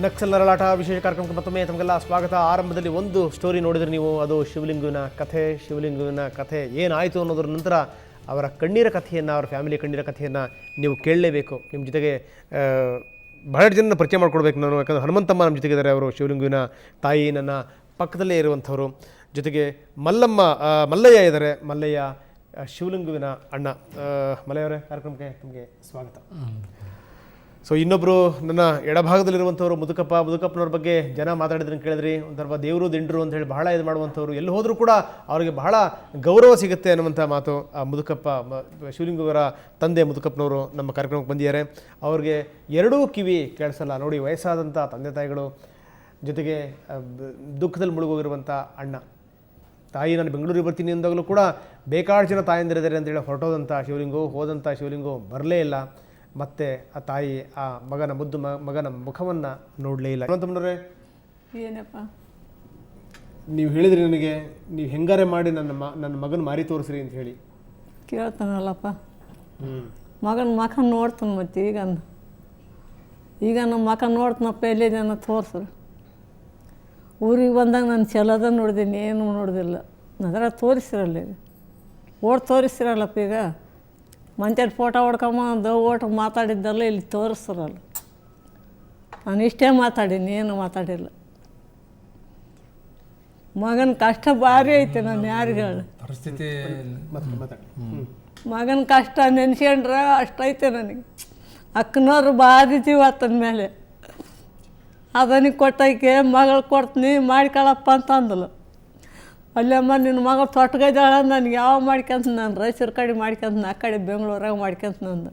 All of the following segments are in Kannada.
ನಕ್ಸಲ್ ನರಳಾಟ ವಿಶೇಷ ಕಾರ್ಯಕ್ರಮಕ್ಕೆ ಮತ್ತೊಮ್ಮೆ ತಮಗೆಲ್ಲ ಸ್ವಾಗತ. ಆರಂಭದಲ್ಲಿ ಒಂದು ಸ್ಟೋರಿ ನೋಡಿದ್ರೆ ನೀವು, ಅದು ಶಿವಲಿಂಗುವಿನ ಕಥೆ ಏನಾಯಿತು ಅನ್ನೋದ್ರ ನಂತರ ಅವರ ಕಣ್ಣೀರ ಕಥೆಯನ್ನು, ಅವರ ಫ್ಯಾಮಿಲಿ ಕಣ್ಣೀರ ಕಥೆಯನ್ನು ನೀವು ಕೇಳಲೇಬೇಕು. ನಿಮ್ಮ ಜೊತೆಗೆ ಬಹಳ ಜನ ಪರಿಚಯ ಮಾಡ್ಕೊಡ್ಬೇಕು ನಾನು, ಯಾಕಂದರೆ ಹನುಮಂತಮ್ಮ ನಮ್ಮ ಜೊತೆಗಿದ್ದಾರೆ. ಅವರು ಶಿವಲಿಂಗುವಿನ ತಾಯಿ, ನನ್ನ ಪಕ್ಕದಲ್ಲೇ ಇರುವಂಥವ್ರು. ಜೊತೆಗೆ ಮಲ್ಲಯ್ಯ ಇದ್ದಾರೆ. ಮಲ್ಲಯ್ಯ ಶಿವಲಿಂಗುವಿನ ಅಣ್ಣ. ಮಲ್ಲಯ್ಯ ಅವರೇ, ಕಾರ್ಯಕ್ರಮಕ್ಕೆ ತಮಗೆ ಸ್ವಾಗತ. ಸೊ ಇನ್ನೊಬ್ಬರು ನನ್ನ ಎಡಭಾಗದಲ್ಲಿರುವಂಥವ್ರು ಮುದುಕಪ್ಪನವ್ರ ಬಗ್ಗೆ ಜನ ಮಾತಾಡಿದ್ರನ್ನು ಕೇಳಿದ್ರಿ. ಒಂಥರ ದೇವರು ದಿಂಡ್ರು ಅಂತ ಹೇಳಿ ಬಹಳ ಇದು ಮಾಡುವಂಥವ್ರು. ಎಲ್ಲಿ ಹೋದರೂ ಕೂಡ ಅವರಿಗೆ ಬಹಳ ಗೌರವ ಸಿಗುತ್ತೆ ಅನ್ನುವಂಥ ಮಾತು. ಆ ಮುದುಕಪ್ಪ, ಶಿವಲಿಂಗುವರ ತಂದೆ ಮುದುಕಪ್ಪನವರು ನಮ್ಮ ಕಾರ್ಯಕ್ರಮಕ್ಕೆ ಬಂದಿದ್ದಾರೆ. ಅವ್ರಿಗೆ ಎರಡೂ ಕಿವಿ ಕೇಳಿಸಲ್ಲ ನೋಡಿ, ವಯಸ್ಸಾದಂಥ ತಂದೆ ತಾಯಿಗಳು, ಜೊತೆಗೆ ದುಃಖದಲ್ಲಿ ಮುಳುಗೋಗಿರುವಂಥ ಅಣ್ಣ. ತಾಯಿ ನಾನು ಬೆಂಗಳೂರಿಗೆ ಬರ್ತೀನಿ ಅಂದಾಗಲೂ ಕೂಡ ಬೇಕಾರು ಜನ ತಾಯಂದಿರಿದ್ದಾರೆ ಅಂತೇಳಿ ಹೊರಟೋದಂಥ ಶಿವಲಿಂಗು ಬರಲೇ ಇಲ್ಲ. ಮತ್ತೆ ಆ ತಾಯಿ ಆ ಮಗನ ಮುಖವನ್ನು ನೋಡಲೇ ಇಲ್ಲ. ಹನುಮಂತಮ್ಮನವರೇ, ಏನಪ್ಪ ನೀವು ಹೇಳಿದ್ರಿ ನನಗೆ, ನೀವು ಹೆಂಗಾರೆ ಮಾಡಿ ನನ್ನ ಮಗನ ಮಾರಿ ತೋರಿಸ್ರಿ ಅಂತ ಹೇಳಿ. ಕೇಳ್ತಾನಲ್ಲಪ್ಪ, ಮಗನ ಮಖ ನೋಡ್ತಾನೆ. ಮತ್ತೆ ಈಗ ನಮ್ಮ ಮಖ ನೋಡ್ತಾನಪ್ಪ, ಎಲ್ಲೇ ಜನ ತೋರಿಸ್ರು. ಊರಿಗೆ ಬಂದಾಗ ನಾನು ಚಲೋದ ನೋಡಿದ್ದೀನಿ, ಏನು ನೋಡ್ದಿಲ್ಲ. ಅದರ ತೋರಿಸಿರಲ್ಲ, ಈಗ ತೋರಿಸಿರಲ್ಲಪ್ಪ. ಈಗ ಮಂಚದ ಫೋಟೋ ಹೊಡ್ಕೊಂಬಂದು ಮಾತಾಡಿದ್ದಲ್ಲ ಇಲ್ಲಿ ತೋರಿಸ್ತಾರಲ್ಲ. ನಾನು ಇಷ್ಟೇ ಮಾತಾಡೀನಿ, ಏನು ಮಾತಾಡಿಲ್ಲ. ಮಗನ ಕಷ್ಟ ಭಾರಿ ಐತೆ. ನಾನು ಯಾರಿಗೆ ಹೇಳಿ ಪರಿಸ್ಥಿತಿ ಮಗನ ಕಷ್ಟ ನೆನ್ಸ್ಕೊಂಡ್ರೆ ಅಷ್ಟೈತೆ ನನಗೆ. ಅಕ್ಕನವ್ರು ಭಾರಿ ಜೀವ ಆತನ ಮೇಲೆ. ಅದನಿಗೆ ಕೊಟ್ಟೈಕೆ ಮಗಳು ಕೊಡ್ತೀನಿ ಮಾಡ್ಕೊಳಪ್ಪ ಅಂತ ಅಂದಳು. ಅಲ್ಲಮ್ಮ ನಿನ್ನ ಮಗ ತೊಟ್ಗೈದಾಳ, ನನಗೆ ಯಾವ ಮಾಡ್ಕೊಂತ, ನಾನು ರೈಸೂರು ಕಡೆ ಮಾಡ್ಕೊಂತ, ಆ ಕಡೆ ಬೆಂಗಳೂರಾಗ ಮಾಡ್ಕೊಂತ. ನಂದು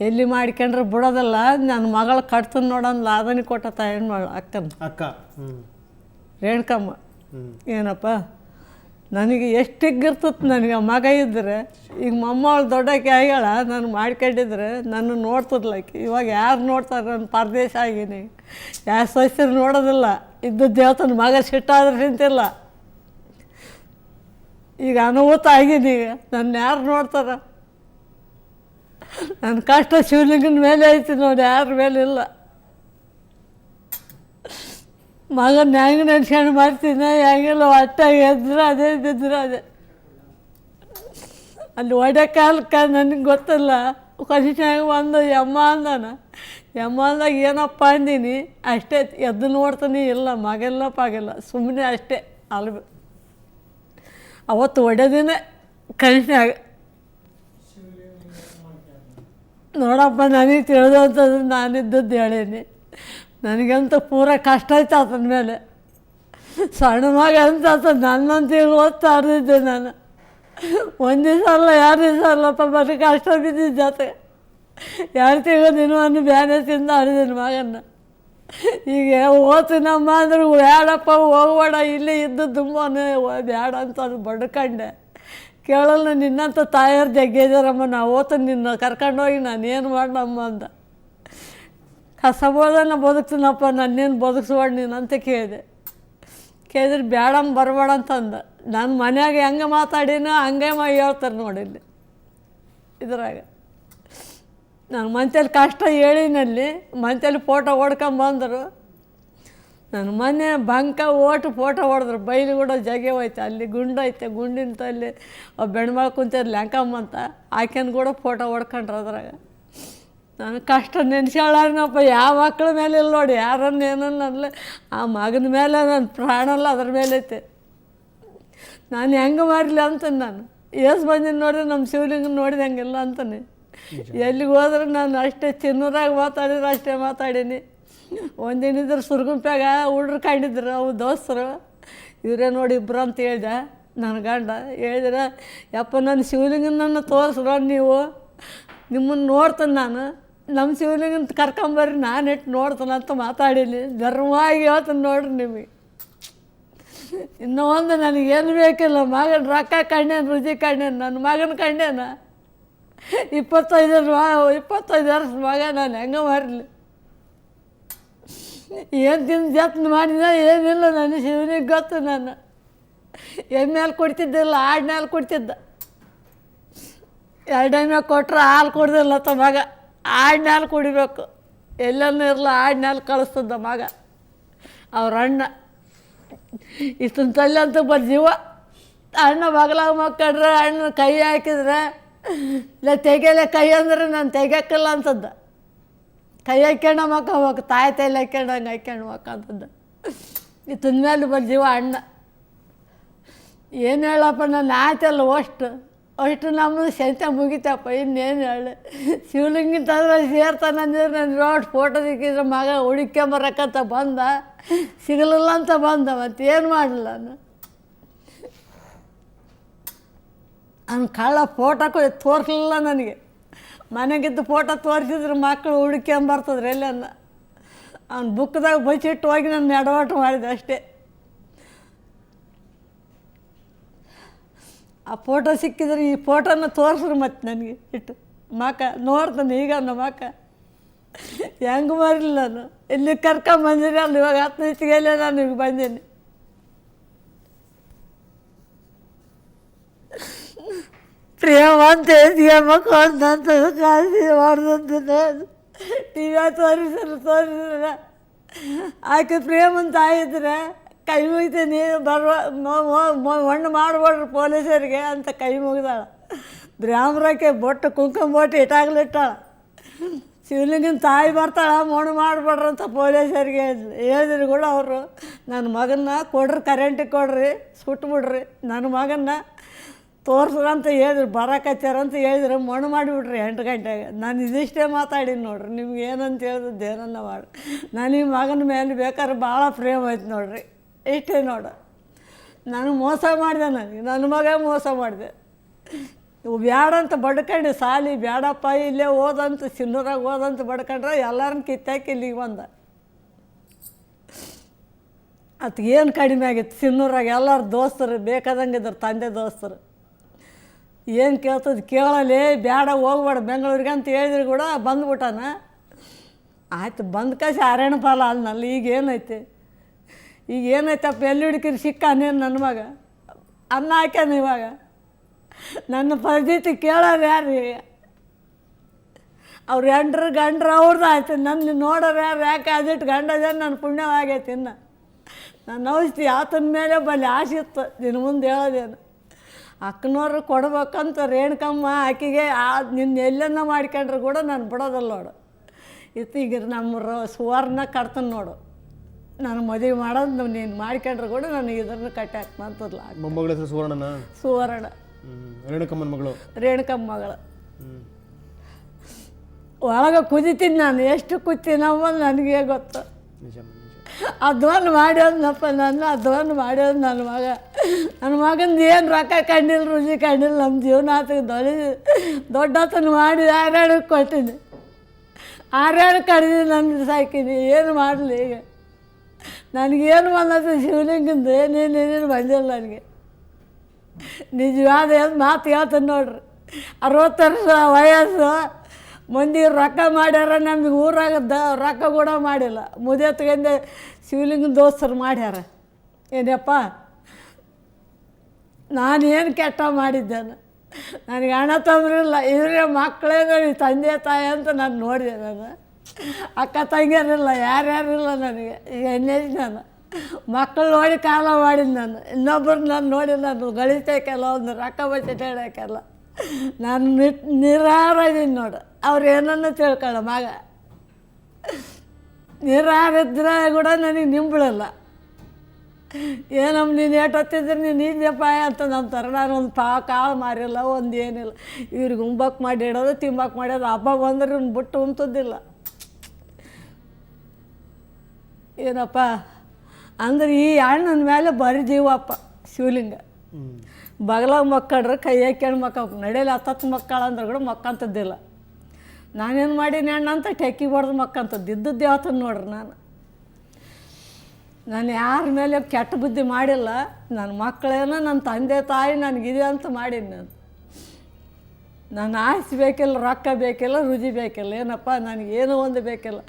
ಎಲ್ಲಿ ಮಾಡ್ಕೊಂಡ್ರೆ ಬಿಡೋದಲ್ಲ, ನನ್ನ ಮಗಳು ಕಟ್ತನ ನೋಡಂದ್ಲ. ಅದನಿಗೆ ಕೊಟ್ಟ ಹೆಣ್ಮಗಳು ಅಕ್ಕ ರೇಣುಕಮ್ಮ. ಏನಪ್ಪ ನನಗೆ ಎಷ್ಟಿಗಿರ್ತತ್ ನನಗೆ ಮಗ ಇದ್ದರೆ. ಈಗ ಮೊಮ್ಮಗಳು ದೊಡ್ಡಕ್ಕೆ ಆಗ್ಯಾಳ, ನಾನು ಮಾಡ್ಕೊಂಡಿದ್ರೆ ನನ್ನ ನೋಡ್ತಿದ್ಲಕ್ಕೆ. ಇವಾಗ ಯಾರು ನೋಡ್ತಾರೆ? ನಾನು ಪರದೇಶ ಆಗೀನಿ, ಯಾರು ಸಸ್ಯರು ನೋಡೋದಿಲ್ಲ. ಇದ್ದದ್ದು ದೇವತನ ಮಗ ಸಿಟ್ಟಾದ್ರೆ ನಿಂತಿಲ್ಲ. ಈಗ ಅನುಭೂತ ಆಗೀನಿ. ಈಗ ನನ್ನ ಯಾರು ನೋಡ್ತಾರ? ನನ್ನ ಕಷ್ಟ ಶಿವಲಿಂಗನ ಮೇಲೆ ಐತಿ ನೋಡಿ, ಯಾರ ಮೇಲೆ ಇಲ್ಲ. ಮಗನ ಹೆಂಗೆ ನೆನ್ಸ್ಕೊಂಡು ಮಾಡ್ತೀನಿ, ಹೆಂಗೆಲ್ಲ ಒಟ್ಟಾಗಿ ಎದ್ರೆ ಅದೇ, ಬಿದ್ದರೆ ಅದೇ. ಅಲ್ಲಿ ಒಡೆ ಕಾಲಕ್ಕೆ ನನಗೆ ಗೊತ್ತಿಲ್ಲ. ಕನಿಷ್ಠಾಗ ಒಂದು ಯಮ್ಮ ಅಂದಾಗ ಏನಪ್ಪ ಅಂದೀನಿ ಅಷ್ಟೇ. ಎದ್ದು ನೋಡ್ತಾನೆ ಇಲ್ಲ, ಮಗೆಲ್ಲ ಪಾಗಿಲ್ಲ, ಸುಮ್ಮನೆ ಅಷ್ಟೇ. ಅಲ್ಲಿ ಅವತ್ತು ಒಡೆದಿನ ಕನಿಷ್ಠಾಗ ನೋಡಪ್ಪ, ನನಗೆ ತಿಳಿದಂಥದ್ದು ನಾನಿದ್ದದ್ದು ಹೇಳೀನಿ. ನನಗಂತ ಪೂರ ಕಷ್ಟ ಆಯ್ತು ಆತನ ಮೇಲೆ. ಸಣ್ಣ ಮಗ ಅಂತ ನನ್ನಂತ ಓದ್ತಾ ಆಡ್ದಿದ್ದೆ ನಾನು. ಒಂದು ದಿವಸ ಅಲ್ಲ, 2 ದಿವಸ ಅಲ್ಲಪ್ಪ, ಬರೀ ಕಷ್ಟ ಬಿದ್ದಿದ್ದ ಜೊತೆ 2 ತಿಂಗಳು ದಿನವನ್ನು ಬ್ಯಾನೆ ತಿಂದು ಆಡಿದ್ದೀನಿ ಮಗನ್ನ. ಈಗ ಓದ್ತೀನಮ್ಮ ಅಂದ್ರೆ ಬೇಡಪ್ಪ ಹೋಗ್ಬೇಡ, ಇಲ್ಲೇ ಇದ್ದು ತುಂಬನೇ ಬೇಡ ಅಂತ ಅದು ಬಡ್ಕಂಡೆ. ಕೇಳಲ್ಲ, ನಿನ್ನಂತ ತಾಯಿಯವ್ರು ಜಗ್ಗಿದಾರಮ್ಮ, ನಾವು ಓದ್ತೀನಿ, ನಿನ್ನ ಕರ್ಕೊಂಡೋಗಿ ನಾನು ಏನು ಮಾಡಮ್ಮ ಅಂದ. ಕಸಬೋದ ನಾ ಬದುಕ್ತೀನಪ್ಪ, ನನ್ನೇನು ಬದುಕ್ಸ್ಬೇಡ ನೀನು ಅಂತ ಕೇಳಿದ್ರೆ ಬೇಡಮ್ಮ ಬರಬೇಡ ಅಂತಂದ. ನಾನು ಮನ್ಯಾಗ ಹೆಂಗೆ ಮಾತಾಡಿನ ಹಂಗೆ ಹೇಳ್ತಾರೆ ನೋಡಿ ಇಲ್ಲಿ ಇದ್ರಾಗ. ನಾನು ಮಂತಲ್ಲಿ ಕಷ್ಟ ಹೇಳಿನಲ್ಲಿ, ಮಂತಲ್ಲಿ ಫೋಟೋ ಹೊಡ್ಕೊಂಬಂದರು. ನಾನು ಮೊನ್ನೆ ಫೋಟೋ ಹೊಡೆದ್ರು. ಬೈಲು ಕೂಡ ಜಗೆ ಹೋಯ್ತು, ಅಲ್ಲಿ ಗುಂಡು ಐತೆ, ಗುಂಡಿನ ತಲ್ಲಿ ಬೆಣ್ಮಳ ಕುಂತಿದ್ದು ಲ್ಯಾಂಕಮ್ಮ ಅಂತ, ಆಕೆನ ಕೂಡ ಫೋಟೋ ಹೊಡ್ಕೊಂಡ್ರು. ಅದ್ರಾಗ ನಾನು ಕಷ್ಟ ನೆನ್ಸ್ಕೊಳ್ಳಾರನಪ್ಪ. ಯಾವ ಮಕ್ಳ ಮೇಲೆ ಇಲ್ಲ ನೋಡಿ, ಯಾರನ್ನ ಏನನ್ನ ಅಲ್ಲ, ಆ ಮಗನ ಮೇಲೆ ನನ್ನ ಪ್ರಾಣಲ್ಲ ಅದ್ರ ಮೇಲೆ ಐತೆ. ನಾನು ಹೆಂಗೆ ಮಾಡಲಿ ಅಂತಾನೆ. ನಾನು ಬಂದಿನಿ ನೋಡಿ, ನಮ್ಮ ಶಿವಲಿಂಗನ ನೋಡಿದೆ ಹಂಗೆಲ್ಲ ಅಂತಾನೆ. ಎಲ್ಲಿಗೆ ಹೋದ್ರೆ ನಾನು ಅಷ್ಟೇ ಚಿನ್ನೂರಾಗ ಮಾತಾಡಿದ್ರೆ ಅಷ್ಟೇ ಮಾತಾಡೀನಿ. ಒಂದಿನಿದ್ರೆ ಸುರ್ಗುಂಪ್ಯಾಗ ಹುಡ್ರು ಕಂಡಿದ್ರು, ಅವು ದೋಸ್ತರು. ಇವರೇ ನೋಡಿ ಇಬ್ಬರು ಅಂತ ಹೇಳ್ದೆ ನನ್ನ ಗಂಡ. ಹೇಳಿದ್ರೆ ಯಪ್ಪ, ನನ್ನ ಶಿವಲಿಂಗನನ್ನು ತೋರಿಸ್ರ ನೀವು, ನಿಮ್ಮನ್ನು ನೋಡ್ತಾನೆ ನಾನು. ನಮ್ಮ ಶಿವಲಿಂಗನ ಕರ್ಕೊಂಬರ್ರಿ, ನಾನು ಇಟ್ಟು ನೋಡ್ತಾನೆ ಅಂತ ಮಾತಾಡೀನಿ. ಧರ್ಮವಾಗಿ ಹೇಳ್ತಾನೆ ನೋಡ್ರಿ ನಿಮಗೆ. ಇನ್ನೂ ಒಂದು ನನಗೇನು ಬೇಕಿಲ್ಲ, ಮಗನ ರೊಕ್ಕ ಕಂಡೇನು, ರುಚಿ ಕಂಡೇನು, ನನ್ನ ಮಗನ ಕಂಡೇನ. 25 ವರ್ಷ ಮಗ, ನಾನು ಹೆಂಗೆ ಮಾರಲಿ? ಏನು ತಿಂದು ಜತ್ನ ಮಾಡಿದ ಏನಿಲ್ಲ. ನನ್ನ ಶಿವನಿಗೆ ಗೊತ್ತು. ನಾನು ಎಮ್ಮೆಲೆ ಕೊಡ್ತಿದ್ದಿಲ್ಲ, ಆಡಿನಲ್ಲಿ ಕೊಡ್ತಿದ್ದ. 2 ಎಮ್ಮೆ ಕೊಟ್ಟರೆ ಹಾಲು ಕೊಡ್ದಿಲ್ಲ ಮಗ, ಆಡಿನ ಹಾಲು ಕುಡಿಬೇಕು. ಎಲ್ಲನೂ ಇರಲ್ಲ ಆಡ್ನಲ್ಲಿ ಕಳಿಸ್ತದ ಮಗ ಅವ್ರ ಅಣ್ಣ. ಇಷ್ಟೊಂದು ತಲೆ ಅಂತ ಜೀವ. ಅಣ್ಣ ಬಗಲಾಗ ಮಕ್ಕಳ್ರೆ ಅಣ್ಣ ಕೈ ಹಾಕಿದ್ರೆ ಇಲ್ಲ ತೆಗೆಯಲೆ ಕೈ ಅಂದ್ರೆ ನಾನು ತೆಗಿಯೋಕ್ಕಿಲ್ಲ ಅಂತದ್ದು. ಕೈ ಹಾಕ್ಯಂಡು ಮಕ್ಕ ಹೋಗಿ ತಾಯಿ ತೈಲಿ ಹಾಕ್ಯಂಡು ಹಾಕ್ಯಂಡು ಮಕ್ಕ ಅಂತದ್ದು. ಇತ್ತದ ಮೇಲೆ ಜೀವ ಅಣ್ಣ. ಏನು ಹೇಳಪ್ಪ, ನಾನು ಆಯ್ತಲ್ಲ ಅಷ್ಟು ನಮ್ಮದು ಸಂತೆ ಮುಗಿತಪ್ಪ. ಇನ್ನೇನು ಹೇಳಿ, ಶಿವಲಿಂಗನ ತಂದ್ರೆ ಸೇರ್ತಾನಂದ್ರೆ ನಾನು ರೋಡ್ ಫೋಟೋ ಸಿಕ್ಕಿದ್ರೆ ಮಗ ಹುಡುಕ್ಯಂಬರಕ್ಕಂತ ಬಂದ, ಸಿಗಲಿಲ್ಲ ಅಂತ ಬಂದ. ಮತ್ತೇನು ಮಾಡಲಿಲ್ಲ ಅವ್ನು ಕಳ್ಳ ಫೋಟೋ ತೋರಿಸಲಿಲ್ಲ ನನಗೆ. ಮನೆಗಿದ್ದು ಫೋಟೋ ತೋರಿಸಿದ್ರೆ ಮಕ್ಕಳು ಹುಡುಕ್ಯಂಬರ್ತದ್ರೆ ಎಲ್ಲನ್ನ. ಅವ್ನು ಬುಕ್ದಾಗ ಬಚ್ಚಿಟ್ಟು ಹೋಗಿ ನಾನು ಎಡವಟ್ಟು ಮಾಡಿದೆ ಅಷ್ಟೇ. ಆ ಫೋಟೋ ಸಿಕ್ಕಿದ್ರೆ ಈ ಫೋಟೋನ ತೋರಿಸ್ರು ಮತ್ತೆ ನನಗೆ ಇಟ್ಟು ಮಕ್ಕ ನೋಡ್ತಾನೆ. ಈಗ ನಮ್ಮ ಮಕ್ಕ ಹೆಂಗೆ ಬರಲಿಲ್ಲ ನಾನು ಇಲ್ಲಿ ಕರ್ಕೊಂಬಂದಿರಿ ಅಲ್ಲಿ. ಇವಾಗ 10 ನಿಮಿಷಗೆಲ್ಲೇ ನಾನು ಈಗ ಬಂದೀನಿ. ಪ್ರೇಮ ಅಂತ ಹೇಳ್ತೀಯ ಮಕ್ಕಳು ಅಂತ ಕಾಸಿ ಮಾಡ್ದಂತ ಟಿವಿ ತೋರಿಸಿದ್ರೆ ಆಕೆ ಪ್ರೇಮ ಅಂತ ಆಗಿದ್ರೆ ಕೈ ಮುಗಿತೀನಿ ಮಣ್ಣು ಮಾಡ್ಬೇಡ್ರಿ ಪೊಲೀಸರಿಗೆ ಅಂತ ಕೈ ಮುಗಿದಾಳ. ಬ್ರಾಹ್ಮಣಕ್ಕೆ ಬೊಟ್ಟು ಕುಂಕುಮ ಬೊಟ್ಟು ಇಟ್ಟಾಗ್ಲಿಟ್ಟಾಳ. ಶಿವಲಿಂಗನ ತಾಯಿ ಬರ್ತಾಳ ಮಣ್ಣು ಮಾಡ್ಬೇಡ್ರಿ ಅಂತ ಪೊಲೀಸರಿಗೆ ಹೇಳಿದ್ರು ಕೂಡ ಅವರು ನನ್ನ ಮಗನ್ನ ಕೊಡ್ರಿ, ಕರೆಂಟಿಗೆ ಕೊಡ್ರಿ, ಸುಟ್ಬಿಡ್ರಿ, ನನ್ನ ಮಗನ್ನ ತೋರ್ಸ್ರಂತ ಹೇಳಿದ್ರು, ಬರಕಚ್ಚಾರಂತ ಹೇಳಿದ್ರು. ಮಣ್ಣು ಮಾಡಿಬಿಟ್ರಿ 8 ಗಂಟೆಗೆ. ನಾನು ಇದಿಷ್ಟೇ ಮಾತಾಡೀನಿ ನೋಡ್ರಿ. ನಿಮ್ಗೆ ಏನಂತ ಹೇಳಿದ್ದು ಏನನ್ನ ಮಾಡಿ. ನನಗೆ ಮಗನ ಮೇಲೆ ಬೇಕಾದ್ರೆ ಭಾಳ ಪ್ರೇಮ ಆಯ್ತು ನೋಡ್ರಿ. ಇಷ್ಟೇ ನೋಡು. ನಾನು ಮೋಸ ಮಾಡಿದೆ, ನನ್ನ ಮಗ ಮೋಸ ಮಾಡಿದೆ. ಬ್ಯಾಡಂತ ಬಡ್ಕೊಂಡು ಸಾಲಿ ಬ್ಯಾಡಪ್ಪ ಇಲ್ಲೇ ಓದಂತ ಸಿನ್ನೂರಾಗ ಓದಂತ ಬಡ್ಕೊಂಡ್ರೆ ಎಲ್ಲರನ್ನ ಕಿತ್ತಾಕಿ ಇಲ್ಲಿಗೆ ಬಂದ. ಏನು ಕಡಿಮೆ ಆಗಿತ್ತು ಸಿನ್ನೂರಾಗ ಎಲ್ಲರ ದೋಸ್ತರು ಬೇಕಾದಂಗೆ ಇದ್ರು, ತಂದೆ ದೋಸ್ತರು. ಏನು ಕೇಳ್ತದೆ ಕೇಳಲಿ, ಬ್ಯಾಡ ಹೋಗ್ಬೇಡ ಬೆಂಗಳೂರಿಗೆ ಅಂತ ಹೇಳಿದ್ರು ಕೂಡ ಬಂದ್ಬಿಟ್ಟಾನ. ಆಯ್ತು ಬಂದು ಕಸಿ ಅರಣ್ಯ ಫಲ ಅಲ್ನಲ್ಲ. ಈಗ ಏನೈತಪ್ಪ ಎಲ್ಲಿ ಹುಡುಕಿರಿ ಸಿಕ್ಕಾನೇನು ನನ್ನ ಮಗ ಅನ್ನ ಹಾಕ್ಯಾನ. ಇವಾಗ ನನ್ನ ಪರಿಸ್ಥಿತಿ ಕೇಳೋರು ಯಾರು? ಅವ್ರು ಗಂಡ್ರು ಅವ್ರದ್ದು ಆಯ್ತು. ನನ್ನ ನೋಡೋರು ಯಾರು? ಯಾಕೆ ಅದಿಟ್ಟು ಗಂಡ ಜನ ನನ್ನ ಪುಣ್ಯವಾಗೈತಿ. ಇನ್ನು ನಾನು ಔಷಧಿ ಆತನ ಮೇಲೆ ಬಲ್ಲಿ ಆಸೆ ಇತ್ತು. ನಿನ್ನ ಮುಂದೆ ಹೇಳೋದೇನು, ಅಕ್ಕನವ್ರು ಕೊಡ್ಬೇಕಂತ ರೇಣುಕಮ್ಮ ಆಕೆಗೆ ನಿನ್ನ ಎಲ್ಲನ್ನ ಮಾಡ್ಕೊಂಡ್ರು ಕೂಡ ನಾನು ಬಿಡೋದಲ್ಲ ನೋಡು. ಈಗ ನಮ್ಮ ಸುವರ್ಣ ಕಟ್ತಾನೆ ನೋಡು. ನಾನು ಮದುವೆ ಮಾಡೋದು ನೀನು ಮಾಡ್ಕೊಂಡ್ರು ಕೂಡ ನನಗೆ ಇದನ್ನು ಕಟ್ಟಿ ಹಾಕ್ತದಲ್ಲ. ಮೊಮ್ಮಗಳ ಹೆಸರು ಸುವರ್ಣನ? ಸುವರ್ಣ, ರೇಣುಕಮ್ಮನ ಮಗಳು. ರೇಣುಕಮ್ಮ ಮಗಳು. ಒಳಗೆ ಕುದಿತೀನಿ ನಾನು. ಎಷ್ಟು ಕುತ್ತೀನಮ್ಮ ನನಗೆ ಗೊತ್ತು. ಅಧ್ವಾನ ಮಾಡ್ಯೋದನಪ್ಪ ಅಧ್ವಾನ ಮಾಡ್ಯೋದು ನನ್ನ ಮಗ. ನನ್ನ ಮಗಂದು ಏನು ರೊಕ್ಕ ಕಂಡಿಲ್ಲ, ರುಚಿ ಕಂಡಿಲ್ಲ. ನಮ್ಮ ಜೀವನ ಆತಗೆ ದೊಡ್ಡತನ ಮಾಡಿ ಆರ್ಯಾಡಕ್ಕೆ ಕೊಟ್ಟಿನಿ. ಆರ್ಯಾಡಕ್ಕೆ ಕಡಿದೀನಿ, ನನ್ನ ಸಾಕಿನಿ. ಏನು ಮಾಡಲಿ ಈಗ? ನನಗೇನು ಬಂದದ್ದು ಶಿವಲಿಂಗಂದು ಏನೇನೇನೇನು ಬಂದಿಲ್ಲ ನನಗೆ. ನಿಜವಾದ ಮಾತು ಹೇಳ್ತಾನೆ ನೋಡ್ರಿ. 60 ವರ್ಷ ವಯಸ್ಸು, ಮಂದಿ ರೊಕ್ಕ ಮಾಡ್ಯಾರ. ನಮಗೆ ಊರಾಗ ರೊಕ್ಕ ಕೂಡ ಮಾಡಿಲ್ಲ. ಮುದೆ ತಗೊಂಡೆ ಶಿವಲಿಂಗನ ದೋಸ್ತರು ಮಾಡ್ಯಾರ. ಏನಪ್ಪ ನಾನೇನು ಕೆಟ್ಟ ಮಾಡಿದ್ದೇನೆ? ನನಗೆ ಹಣ ತಂದ್ರಿಲ್ಲ. ಇವರೇ ಮಕ್ಕಳೇ ನನಗೆ ತಂದೆ ತಾಯಿ ಅಂತ ನಾನು ನೋಡಿದೆ. ನಾನು ಅಕ್ಕ ತಂಗಿಯರಿಲ್ಲ, ಯಾರ್ಯಾರಿಲ್ಲ ನನಗೆ. ನಾನು ಮಕ್ಕಳು ನೋಡಿ ಕಾಲ ಮಾಡಿದ್ದು. ನಾನು ಇನ್ನೊಬ್ಬರು ನಾನು ನೋಡಿ ನಾನು ಗಳಿಸೋಕ್ಕೆಲ್ಲ, ಒಂದು ರೊಕ್ಕ ಬಚ್ಚೆಟ್ ಹೇಳೋಕ್ಕೆಲ್ಲ ನಾನು ನಿರಾರ ಇದ್ದೀನಿ ನೋಡು. ಅವ್ರು ಏನನ್ನ ತಿಳ್ಕೊಳ್ಳೋ ಮಗ. ನಿರಾರಿದ್ರೆ ಕೂಡ ನನಗೆ ನಿಂಬಳಲ್ಲ. ಏನಮ್ಮ ನೀನು ಏಟೊತ್ತಿದ್ರೆ ನೀನು ಇದೆಯಪ್ಪ ಅಂತ ನಂಬ್ತಾರೆ. ನಾನು ಒಂದು ಕಾಳು ಮಾರಿಲ್ಲ, ಒಂದು ಏನಿಲ್ಲ. ಇವ್ರಿಗೆ ಉಂಬಕ್ಕೆ ಮಾಡಿ ಇಡೋದು, ತಿಂಬಕ್ಕೆ ಮಾಡೋದು. ಹಬ್ಬ ಬಂದ್ರೆ ಇವ್ನು ಬಿಟ್ಟು ಉಂತದ್ದಿಲ್ಲ. ಏನಪ್ಪ ಅಂದ್ರೆ ಈ ಅಣ್ಣನ ಮೇಲೆ ಬರೀ ಜೀವಪ್ಪ ಶಿವಲಿಂಗ. ಬಗಲಾಗ ಮಕ್ಕಳ್ರೆ ಕೈ ಹಾಕ್ಯಂಡು ನಡೆಯಲ್ಲ. 10 ಮಕ್ಕಳು ಅಂದ್ರೆ ಕೂಡ ಮಕ್ಕಂತದ್ದಿಲ್ಲ. ನಾನೇನು ಮಾಡೀನಿ ಅಣ್ಣ ಅಂತ ಟೆಕ್ಕಿ ಹೊಡೆದು ಮಕ್ಕಂತದ್ದು ಇದ್ದದ್ದು ಯಾವತ್ತನ್ನು ನೋಡ್ರಿ. ನಾನು ಯಾರ ಮೇಲೆ ಕೆಟ್ಟ ಬುದ್ಧಿ ಮಾಡಿಲ್ಲ. ನನ್ನ ಮಕ್ಕಳೇನೋ ನನ್ನ ತಂದೆ ತಾಯಿ ನನಗಿದೆ ಅಂತ ಮಾಡೀನಿ. ನಾನು ಆಸೆ ಬೇಕಿಲ್ಲ, ರೊಕ್ಕ ಬೇಕಿಲ್ಲ, ರುಚಿ ಬೇಕಿಲ್ಲ. ಏನಪ್ಪ ನನಗೇನೋ ಒಂದು ಬೇಕಿಲ್ಲ.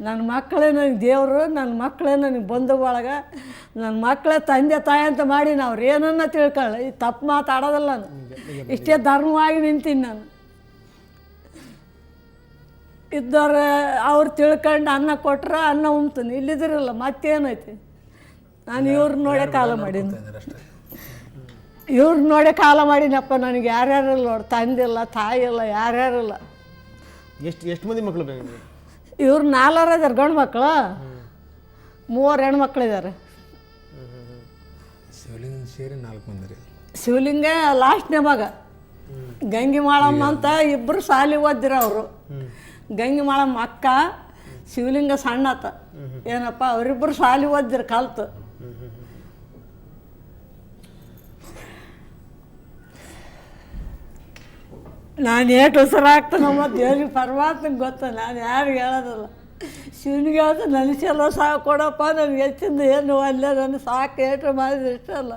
ನನ್ನ ಮಕ್ಕಳೇ ನನಗೆ ದೇವರು, ನನ್ನ ಮಕ್ಕಳೇ ನನಗೆ ಬಂಧು ಬಳಗ, ನನ್ನ ಮಕ್ಕಳೇ ತಂದೆ ತಾಯಿ ಅಂತ ಮಾಡಿ ಅವ್ರು ಏನನ್ನ ತಿಳ್ಕೊಳ್ಳ. ಈ ತಪ್ಪು ಮಾತಾಡೋದಲ್ಲ. ನಾನು ಇಷ್ಟೇ ಧರ್ಮವಾಗಿ ನಿಂತೀನಿ. ನಾನು ಇದ್ದವ್ರು ಅವ್ರು ತಿಳ್ಕೊಂಡು ಅನ್ನ ಕೊಟ್ರೆ ಅನ್ನ ಉಣ್ತೀನಿ, ಇಲ್ಲಿದ್ರಲ್ಲ ಮತ್ತೇನೈತಿ. ನಾನು ಇವ್ರನ್ನ ನೋಡೇ ಕಾಲ ಮಾಡೀನಿ, ಇವ್ರನ್ನ ನೋಡೇ ಕಾಲ ಮಾಡೀನಪ್ಪ. ನನಗೆ ಯಾರ್ಯಾರಿಲ್ಲ ನೋಡಿ, ತಂದಿಲ್ಲ ತಾಯಿ ಇಲ್ಲ, ಯಾರ್ಯಾರಿಲ್ಲ. ಎಷ್ಟು ಮಂದಿ ಮಕ್ಕಳು ಬೇಕು? ಇವ್ರು 4 ಇದಾರೆ ಗಂಡು ಮಕ್ಕಳು, 3 ಹೆಣ್ಮಕ್ಳಿದ್ದಾರೆ. ಶಿವಲಿಂಗ ಸೇರಿ 4 ಮಂದಿ ರೀ. ಶಿವಲಿಂಗ ಲಾಸ್ಟ್ನೇ ಮಗ. ಗಂಗಿ ಮಾಳಮ್ಮ ಅಂತ ಇಬ್ಬರು ಸಾಲಿ ಓದಿರ ಅವರು. ಗಂಗಿ ಮಾಳಮ್ಮ ಅಕ್ಕ, ಶಿವಲಿಂಗ ಸಣ್ಣತ್ತ. ಏನಪ್ಪ ಅವರಿಬ್ಬರು ಸಾಲಿ ಓದಿರ ಕಲ್ತು. ನಾನು ಏಟು ಉಸಿರಾಗ್ತಾನಮ್ಮ ದೇವ್ರಿಗೆ ಪರಮಾತ್ಮಂಗೆ ಗೊತ್ತ, ನಾನು ಯಾರಿಗೆ ಹೇಳೋದಲ್ಲ. ಶಿವನಿಗೆ ಹೇಳ್ತ ನನಗೆ ಚಲೋ ಸಾಕು ಕೊಡಪ್ಪ, ನನಗೆ ಹೆಚ್ಚಿಂದ ಏನು ಅಲ್ಲೇ ನನಗೆ ಸಾಕು ಏಟು ಮಾಡಿದ್ರೆ ಇಷ್ಟಲ್ಲ.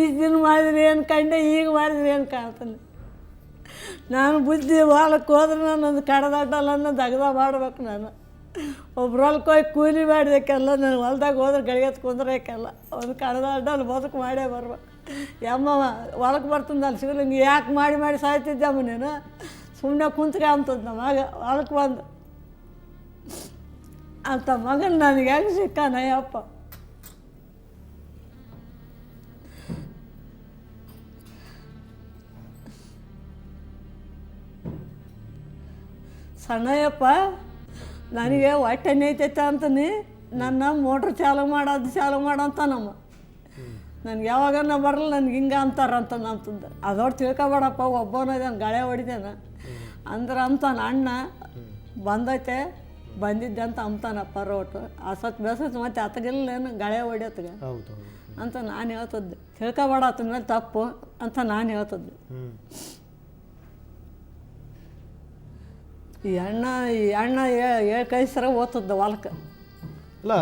ಇಷ್ಟು ದಿನ ಮಾಡಿದ್ರೆ ಏನು ಕಂಡೆ, ಈಗ ಮಾಡಿದ್ರೆ ಏನು ಕಾಣ್ತಾನೆ. ನಾನು ಬುದ್ಧಿ ಹೊಲಕ್ಕೆ ಹೋದ್ರೆ ನಾನೊಂದು ಕಡದಡ್ಡಲ್ಲ ಅನ್ನೋದು ಅಗದ ಮಾಡ್ಬೇಕು. ನಾನು ಒಬ್ರು ಹೊಲಕ್ಕೆ ಹೋಗಿ ಕೂಲಿ ಮಾಡಿದಕ್ಕೆಲ್ಲ, ನಾನು ಹೊಲ್ದಾಗ ಹೋದ್ರೆ ಗಳಿಗೆತ್ ಕುಂದ್ರಕ್ಕೆಲ್ಲ ಒಂದು ಕಡದಡ್ಡಲ್ಲಿ ಬದುಕು ಮಾಡೇ ಬರ್ಬೇಕು. ಯಮ್ಮವ ಹೊಲಕ್ಕೆ ಬರ್ತಂದಲ್ಲ ಶಿವಲಿಂಗ, ಯಾಕೆ ಮಾಡಿ ಮಾಡಿ ಸಾಯ್ತಿದ್ದಮ್ಮ ನೀನು, ಸುಮ್ಮನೆ ಕುಂತ್ಕ ಅಂತದ್ದು ನಮ್ಮ ಮಗ ಹೊಲಕ್ಕೆ ಬಂದು. ಅಂತ ಮಗನ ನನಗೆ ಹೆಂಗೆ ಸಿಕ್ಕಾನಯ್ಯಪ್ಪ. ಸಣ್ಣಯ್ಯಪ್ಪ ನನಗೆ ಹೊಟ್ಟೆ ನೈತೈತೆ ಅಂತಾನೆ ನನ್ನ ಮೋಟ್ರ್ ಚಾಲು ಮಾಡೋ ನಮ್ಮ ನನಗೆ ಯಾವಾಗನ ಬರಲ್ಲ, ನನಗೆ ಹಿಂಗೆ ಅಂತಾರಂತ ಅಂತಂದು. ಅದೊಟ್ಟು ತಿಳ್ಕೊಬೇಡಪ್ಪ, ಒಬ್ಬನ ಇದ್ದಾನೆ ಗಳೆ ಹೊಡಿತೇನೆ ಅಂದ್ರೆ ಅಂತಾನ. ಅಣ್ಣ ಬಂದೈತೆ ಬಂದಿದ್ದೆ ಅಂತ ಅಂತಾನಪ್ಪ ರೋಟು. ಸತ್ ಬೇಸತ್ತು ಮತ್ತೆ ಅತಗಿಲ್ಲೇನು ಗಳೆ ಹೊಡಿಯತ್ಗೆ ಅಂತ ನಾನು ಹೇಳ್ತದ್ದೆ. ತಿಳ್ಕೊಬೇಡ ಆತನ ಮೇಲೆ ತಪ್ಪು ಅಂತ ನಾನು ಹೇಳ್ತದ್ದೆ. ಈ ಅಣ್ಣ ಕೈಸರ ಓದ್ತದ್ದ ಹೊಲಕ್ಕೆ. ಅಲ್ಲ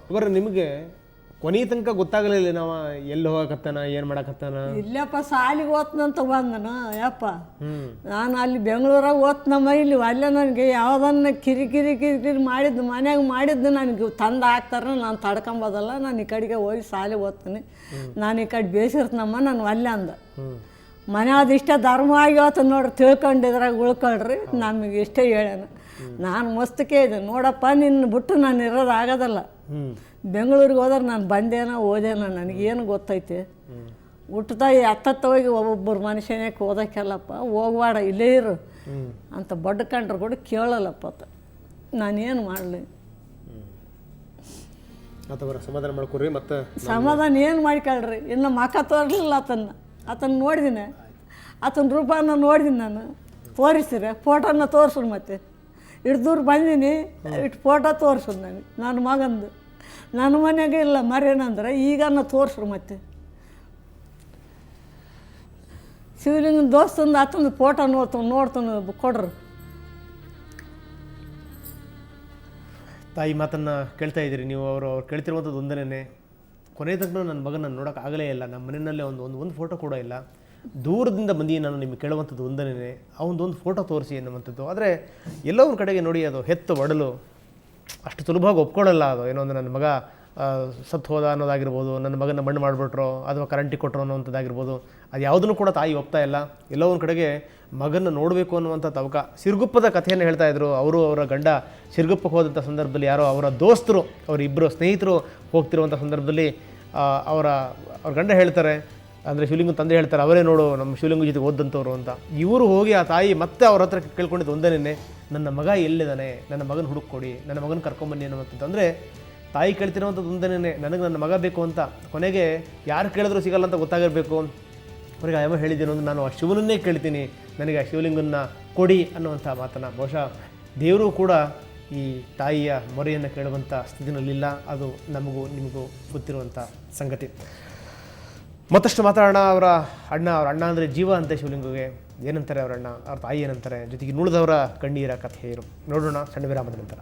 ಅವರ ನಿಮಗೆ ಕೊನೆ ತನಕ ಗೊತ್ತಾಗಲಿಲ್ಲ ನಾವು ಎಲ್ಲಿ ಹೋಗಕತ್ತಾನ, ಏನು ಮಾಡಕತ್ತಾನ? ಇಲ್ಲಪ್ಪ ಸಾಲಿಗೆ ಓದ್ತನಂತ ಬಂದನು ಯಪ್ಪ. ನಾನು ಅಲ್ಲಿ ಬೆಂಗಳೂರಾಗ ಓದ್ನಮ್ಮ, ಇಲ್ಲಿ ಅಲ್ಲೇ ನನಗೆ ಯಾವುದನ್ನ ಕಿರಿಕಿರಿ ಮಾಡಿದ್ದು ಮನ್ಯಾಗ ಮಾಡಿದ್ದು ನನಗೆ ತಂದು ಹಾಕ್ತಾರ, ನಾನು ತಡ್ಕೊಂಬೋದಲ್ಲ. ನಾನು ಈ ಕಡೆಗೆ ಹೋಗಿ ಸಾಲಿಗೆ ಓದ್ತೀನಿ, ನಾನು ಈ ಕಡೆ ಬೇಸಿರ್ತನಮ್ಮ, ನಾನು ಅಲ್ಲೇ ಅಂದ. ಮನೆ ಅದಿಷ್ಟ ಧರ್ಮ ಆಗಿವತ್ತು ನೋಡ್ರಿ, ತಿಳ್ಕೊಂಡಿದ್ರಾಗ ಉಳ್ಕೊಳ್ರಿ, ನಮಗೆ ಇಷ್ಟೇ ಹೇಳ್ಯಾನ. ನಾನು ಮಸ್ತಕ್ಕೆ ಇದೆ ನೋಡಪ್ಪ, ನಿನ್ನ ಬಿಟ್ಟು ನಾನು ಇರೋದು ಆಗೋದಲ್ಲ. ಬೆಂಗಳೂರಿಗೆ ಹೋದ್ರೆ ನಾನು ಬಂದೇನೋ ಓದೇನೋ ನನಗೇನು ಗೊತ್ತೈತೆ. ಹುಟ್ಟದಾಗಿ ಹತ್ತತ್ತು ಹೋಗಿ ಒಬ್ಬೊಬ್ಬರು ಮನುಷ್ಯನಕ್ಕೆ ಓದೋಕ್ಕೆಲ್ಲಪ್ಪ, ಹೋಗ್ಬೇಡ ಇಲ್ಲೇ ಇರು ಅಂತ ಬಡ್ಕೊಂಡ್ರು ಕೂಡ ಕೇಳಲ್ಲಪ್ಪ. ನಾನೇನು ಮಾಡಲಿ? ಸಮಾಧಾನ ಮಾಡ್ಕೊಡ್ರಿ. ಮತ್ತು ಸಮಾಧಾನ ಏನು ಮಾಡ್ಕೊಳ್ರಿ? ಇನ್ನು ಮಖ ತೋರಿಸಲಿಲ್ಲ ಆತನ ನೋಡಿದ್ದೀನಿ, ಆತನ ರೂಪನ ನೋಡಿದ್ದೀನಿ ನಾನು. ತೋರಿಸ್ತೀರ ಫೋಟೋನ ತೋರಿಸು, ಮತ್ತೆ ಇಷ್ಟು ದೂರ ಬಂದೀನಿ, ಇಷ್ಟು ಫೋಟೋ ತೋರಿಸು ನನಗೆ ನನ್ನ ಮಗಂದು. ನನ್ನ ಮನೆಯಾಗೆ ಇಲ್ಲ ಮರೇನಂದ್ರೆ ಈಗ ತೋರಿಸ್ರು. ಮತ್ತೆ ಶಿವಲಿಂಗನ ದೋಸ್ತಂದು ಆತಂದು ಫೋಟೋ ನೋಡ್ತಾನೆ ಕೊಡ್ರಿ. ತಾಯಿ ಮಾತನ್ನು ಕೇಳ್ತಾ ಇದ್ದೀರಿ ನೀವು. ಅವ್ರು ಕೇಳ್ತಿರುವಂಥದ್ದು ಒಂದನೇ, ಕೊನೆ ತನಕ ನನ್ನ ಮಗನ ನೋಡೋಕೆ ಆಗಲೇ ಇಲ್ಲ, ನಮ್ಮ ಮನೆಯಲ್ಲೇ ಒಂದು ಫೋಟೋ ಕೂಡ ಇಲ್ಲ, ದೂರದಿಂದ ಬಂದು ನಾನು ನಿಮಗೆ ಕೇಳುವಂಥದ್ದು ಒಂದನೇ, ಅವನದೊಂದು ಫೋಟೋ ತೋರಿಸಿ ಅನ್ನುವಂಥದ್ದು. ಆದರೆ ಎಲ್ಲೋ ಒಂದು ಕಡೆಗೆ ನೋಡಿ, ಅದು ಹೆತ್ತು ಒಡಲು ಅಷ್ಟು ಸುಲಭವಾಗಿ ಒಪ್ಕೊಳ್ಳಲ್ಲ. ಅದು ಏನೋ ಒಂದು ನನ್ನ ಮಗ ಸತ್ತು ಹೋದ ಅನ್ನೋದಾಗಿರ್ಬೋದು, ನನ್ನ ಮಗನ ಮಣ್ಣು ಮಾಡಿಬಿಟ್ರೋ ಅಥವಾ ಕರೆಂಟಿಗೆ ಕೊಟ್ಟರು ಅನ್ನೋವಂಥದ್ದಾಗಿರ್ಬೋದು, ಅದು ಯಾವುದನ್ನು ಕೂಡ ತಾಯಿ ಒಪ್ತಾ ಇಲ್ಲ. ಎಲ್ಲೋ ಒಂದು ಕಡೆಗೆ ಮಗನ ನೋಡಬೇಕು ಅನ್ನುವಂಥ ತವಕ. ಸಿರುಗುಪ್ಪದ ಕಥೆಯನ್ನು ಹೇಳ್ತಾ ಇದ್ರು. ಅವರ ಗಂಡ ಸಿರುಗುಪ್ಪಕ್ಕೆ ಹೋದಂಥ ಸಂದರ್ಭದಲ್ಲಿ ಯಾರೋ ಅವರ ದೋಸ್ತರು, ಅವರಿಬ್ಬರು ಸ್ನೇಹಿತರು ಹೋಗ್ತಿರುವಂಥ ಸಂದರ್ಭದಲ್ಲಿ ಅವ್ರ ಗಂಡ ಹೇಳ್ತಾರೆ, ಅಂದರೆ ಶಿವಲಿಂಗನ ತಂದೆ ಹೇಳ್ತಾರೆ, ಅವರೇ ನೋಡು ನಮ್ಮ ಶಿವಲಿಂಗ ಜೊತೆ ಓದಂಥವ್ರು ಅಂತ. ಇವರು ಹೋಗಿ ಆ ತಾಯಿ ಮತ್ತೆ ಅವ್ರ ಹತ್ರ ಕೇಳ್ಕೊಂಡಿದ್ದು ಒಂದೇನೇ, ನನ್ನ ಮಗ ಎಲ್ಲಿದ್ದಾನೆ, ನನ್ನ ಮಗನ ಹುಡುಕೊಡಿ, ನನ್ನ ಮಗನ ಕರ್ಕೊಂಬನ್ನಿ ಅನ್ನುವಂಥದ್ದು. ಅಂದರೆ ತಾಯಿ ಕೇಳ್ತಿರೋವಂಥದ್ದು ಒಂದೇನೇ, ನನಗೆ ನನ್ನ ಮಗ ಬೇಕು ಅಂತ. ಕೊನೆಗೆ ಯಾರು ಕೇಳಿದ್ರೂ ಸಿಗಲ್ಲ ಅಂತ ಗೊತ್ತಾಗಿರಬೇಕು ಅವ್ರಿಗೆ. ಅಮ್ಮ ಹೇಳಿದ್ದೇನೆ ಒಂದು, ನಾನು ಆ ಶಿವನನ್ನೇ ಕೇಳ್ತೀನಿ, ನನಗೆ ಆ ಶಿವಲಿಂಗನ್ನ ಕೊಡಿ ಅನ್ನುವಂಥ ಮಾತನ್ನು. ಬಹುಶಃ ದೇವರು ಕೂಡ ಈ ತಾಯಿಯ ಮೊರೆಯನ್ನು ಕೇಳುವಂಥ ಸ್ಥಿತಿನಲ್ಲಿಲ್ಲ. ಅದು ನಮಗೂ ನಿಮಗೂ ಗೊತ್ತಿರುವಂಥ ಸಂಗತಿ. ಮತ್ತಷ್ಟು ಮಾತಾಡೋಣ. ಅವರ ಅಣ್ಣ ಅಂದರೆ ಜೀವ ಅಂತೆ ಶಿವಲಿಂಗಗೆ. ಏನಂತಾರೆ ಅವರ ಅಣ್ಣ, ಅವ್ರ ತಾಯಿ ಏನಂತಾರೆ, ಜೊತೆಗೆ ನುಳಿದವರ ಕಣ್ಣೀರ ಕಥೆ ಏನು ನೋಡೋಣ ಸಣ್ಣ ವಿರಾಮದ ನಂತರ.